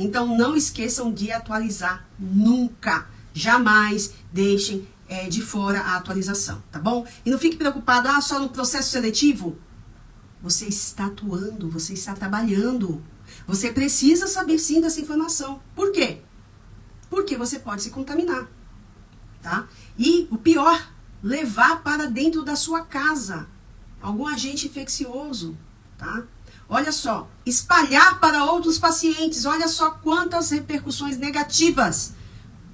Então, não esqueçam de atualizar nunca. Jamais deixem de fora a atualização, tá bom? E não fique preocupado, só no processo seletivo. Você está atuando, você está trabalhando. Você precisa saber sim dessa informação. Por quê? Porque você pode se contaminar, tá? E o pior, levar para dentro da sua casa algum agente infeccioso, tá? Olha só, espalhar para outros pacientes, olha só quantas repercussões negativas.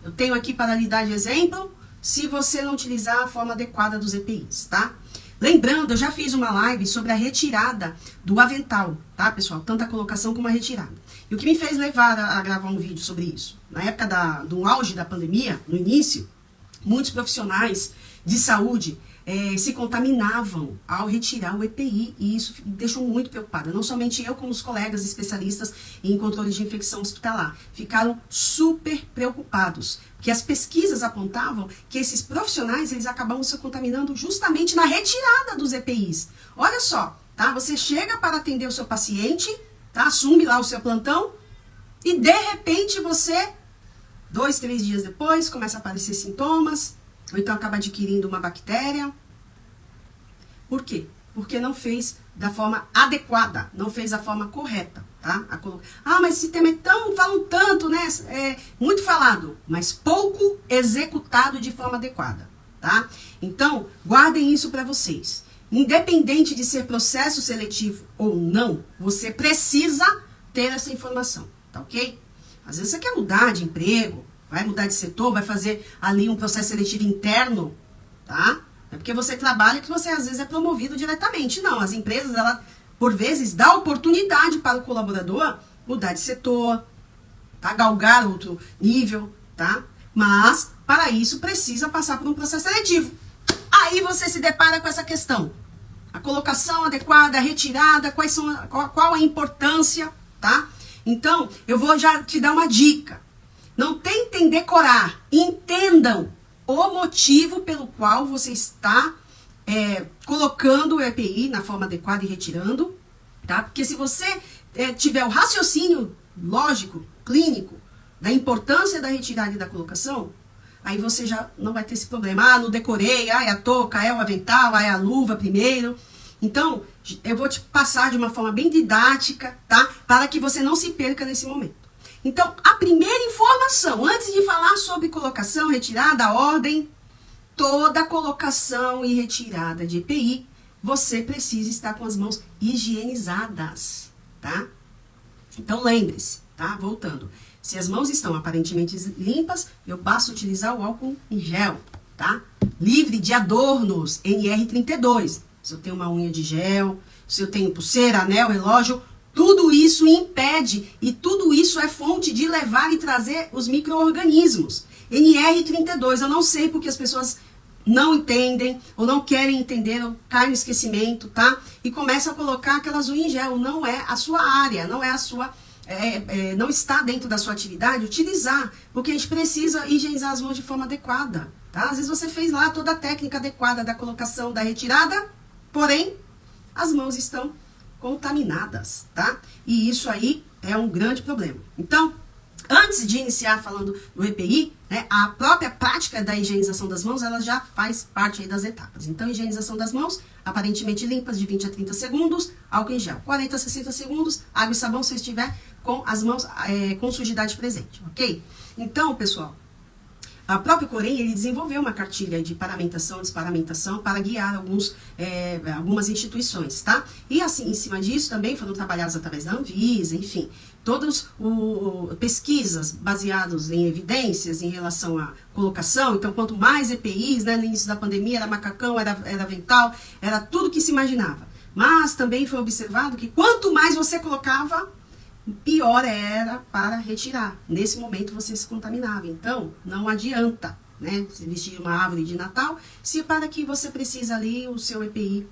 Eu tenho aqui para lhe dar de exemplo, se você não utilizar a forma adequada dos EPIs, tá? Lembrando, eu já fiz uma live sobre a retirada do avental, tá, pessoal? Tanto a colocação como a retirada. E o que me fez levar a gravar um vídeo sobre isso? Na época do auge da pandemia, no início, muitos profissionais de saúde se contaminavam ao retirar o EPI, e isso me deixou muito preocupada. Não somente eu, como os colegas especialistas em controle de infecção hospitalar. Ficaram super preocupados, porque as pesquisas apontavam que esses profissionais, eles acabavam se contaminando justamente na retirada dos EPIs. Olha só, tá? Você chega para atender o seu paciente, tá? Assume lá o seu plantão, e de repente você, 2, 3 dias depois, começa a aparecer sintomas, ou então acaba adquirindo uma bactéria. Por quê? Porque não fez da forma adequada, não fez da forma correta, tá? Mas esse tema falam tanto, né? Muito falado, mas pouco executado de forma adequada, tá? Então, guardem isso para vocês. Independente de ser processo seletivo ou não, você precisa ter essa informação, tá ok? Às vezes você quer mudar de emprego, vai mudar de setor, vai fazer ali um processo seletivo interno, tá? É porque você trabalha que você às vezes é promovido diretamente. Não, as empresas, ela por vezes dá oportunidade para o colaborador mudar de setor, tá? Galgar outro nível, tá? Mas para isso precisa passar por um processo seletivo. Aí você se depara com essa questão. A colocação adequada, a retirada, qual a importância, tá? Então, eu vou já te dar uma dica. Não tentem decorar, entendam o motivo pelo qual você está colocando o EPI na forma adequada e retirando, tá? Porque se você tiver o raciocínio lógico, clínico, da importância da retirada e da colocação, aí você já não vai ter esse problema. Não decorei, é a touca, é o avental, é a luva primeiro. Então, eu vou te passar de uma forma bem didática, tá? Para que você não se perca nesse momento. Então, a primeira informação, antes de falar sobre colocação, retirada, ordem, toda colocação e retirada de EPI, você precisa estar com as mãos higienizadas, tá? Então, lembre-se, tá? Voltando. Se as mãos estão aparentemente limpas, eu basta utilizar o álcool em gel, tá? Livre de adornos, NR32. Se eu tenho uma unha de gel, se eu tenho pulseira, anel, relógio, tudo isso impede e tudo isso é fonte de levar e trazer os micro-organismos. NR32, eu não sei porque as pessoas não entendem ou não querem entender, ou caem no esquecimento, tá? E começam a colocar aquelas unhas em gel. Não é a sua área, não é a sua... não está dentro da sua atividade, utilizar, porque a gente precisa higienizar as mãos de forma adequada, tá? Às vezes você fez lá toda a técnica adequada da colocação, da retirada, porém, as mãos estão contaminadas, tá? E isso aí é um grande problema. Então, antes de iniciar falando do EPI, né, a própria prática da higienização das mãos, ela já faz parte aí das etapas. Então, higienização das mãos, aparentemente limpas, de 20 a 30 segundos, álcool em gel. 40 a 60 segundos, água e sabão se estiver com as mãos com sujidade presente, ok? Então, pessoal, a própria Corém, ele desenvolveu uma cartilha de paramentação e desparamentação para guiar algumas instituições, tá? E assim, em cima disso também foram trabalhados através da Anvisa, enfim, todas pesquisas baseadas em evidências em relação à colocação. Então, quanto mais EPIs, né, no início da pandemia, era macacão, era avental, era tudo que se imaginava. Mas também foi observado que quanto mais você colocava, pior era para retirar. Nesse momento você se contaminava. Então, não adianta, né, se vestir uma árvore de Natal, se para que você precisa ali o seu EPI,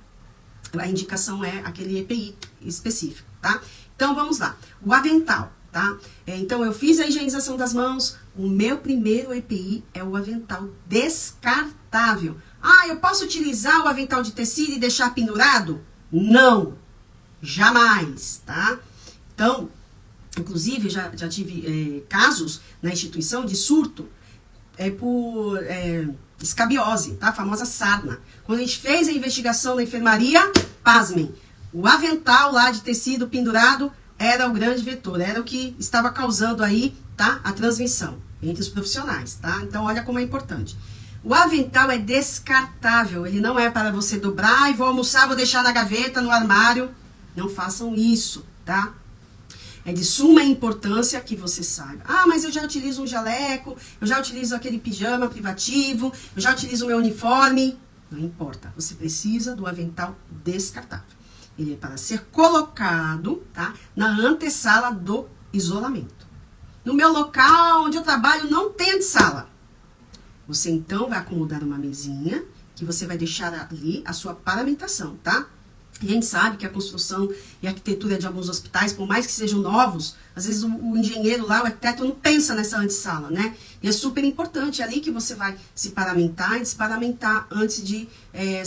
a indicação é aquele EPI específico, tá? Então, vamos lá. O avental, tá? Então, eu fiz a higienização das mãos. O meu primeiro EPI é o avental descartável. Eu posso utilizar o avental de tecido e deixar pendurado? Não! Jamais, tá? Então, Inclusive, já tive casos na instituição de surto por escabiose, tá? A famosa sarna. Quando a gente fez a investigação na enfermaria, pasmem, o avental lá de tecido pendurado era o grande vetor, era o que estava causando aí, tá? A transmissão entre os profissionais, tá? Então, olha como é importante. O avental é descartável, ele não é para você dobrar e vou almoçar, vou deixar na gaveta, no armário. Não façam isso, tá? É de suma importância que você saiba. Ah, mas eu já utilizo um jaleco, eu já utilizo aquele pijama privativo, eu já utilizo o meu uniforme. Não importa, você precisa do avental descartável. Ele é para ser colocado, tá, na antessala do isolamento. No meu local onde eu trabalho não tem antessala. Você então vai acomodar uma mesinha que você vai deixar ali a sua paramentação, tá? E a gente sabe que a construção e a arquitetura de alguns hospitais, por mais que sejam novos, às vezes o engenheiro lá, o arquiteto, não pensa nessa antessala, né? E é super importante, é ali que você vai se paramentar e desparamentar antes de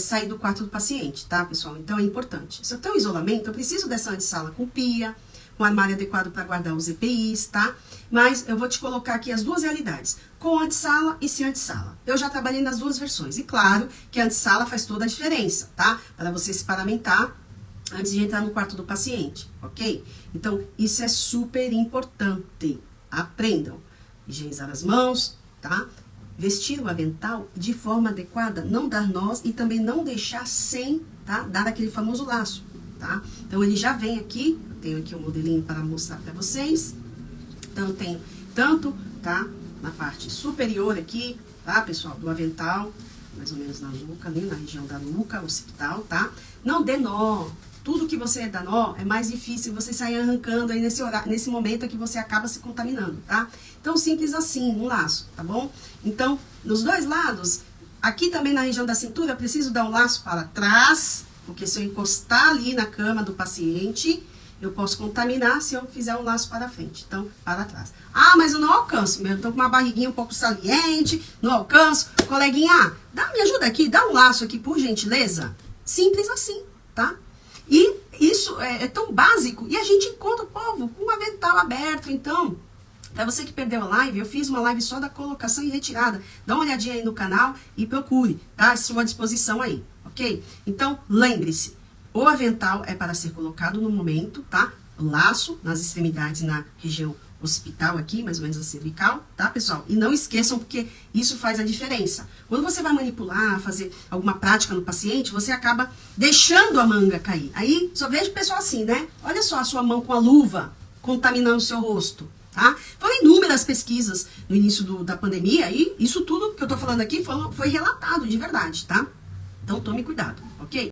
sair do quarto do paciente, tá, pessoal? Então é importante. Se eu tenho isolamento, eu preciso dessa antessala com pia, com armário adequado para guardar os EPIs, tá? Mas eu vou te colocar aqui as duas realidades, com antessala e sem antessala. Eu já trabalhei nas duas versões. E claro que a antessala faz toda a diferença, tá? Para você se paramentar antes de entrar no quarto do paciente, ok? Então, isso é super importante. Aprendam. Higienizar as mãos, tá? Vestir o avental de forma adequada, não dar nós e também não deixar sem, tá? Dar aquele famoso laço, tá? Então, ele já vem aqui. Tenho aqui um modelinho para mostrar para vocês. Então, tem tanto, tá? Na parte superior aqui, tá, pessoal? Do avental, mais ou menos na nuca, ali na região da nuca, occipital, tá? Não dê nó. Tudo que você dá nó é mais difícil você sair arrancando aí nesse momento que você acaba se contaminando, tá? Então, simples assim, um laço, tá bom? Então, nos dois lados, aqui também na região da cintura, eu preciso dar um laço para trás, porque se eu encostar ali na cama do paciente, eu posso contaminar se eu fizer um laço para frente, então, para trás. Ah, mas eu não alcanço, eu tô com uma barriguinha um pouco saliente, não alcanço. Coleguinha, me ajuda aqui, dá um laço aqui, por gentileza. Simples assim, tá? E isso é tão básico, e a gente encontra o povo com um avental aberto, então... Para você que perdeu a live, eu fiz uma live só da colocação e retirada. Dá uma olhadinha aí no canal e procure, tá? Estou à disposição aí, ok? Então, lembre-se. O avental é para ser colocado no momento, tá? O laço nas extremidades, na região occipital aqui, mais ou menos a cervical, tá, pessoal? E não esqueçam, porque isso faz a diferença. Quando você vai manipular, fazer alguma prática no paciente, você acaba deixando a manga cair. Aí, só vejo o pessoal assim, né? Olha só a sua mão com a luva contaminando o seu rosto, tá? Foram inúmeras pesquisas no início da pandemia e isso tudo que eu tô falando aqui foi relatado de verdade, tá? Então, tome cuidado, ok?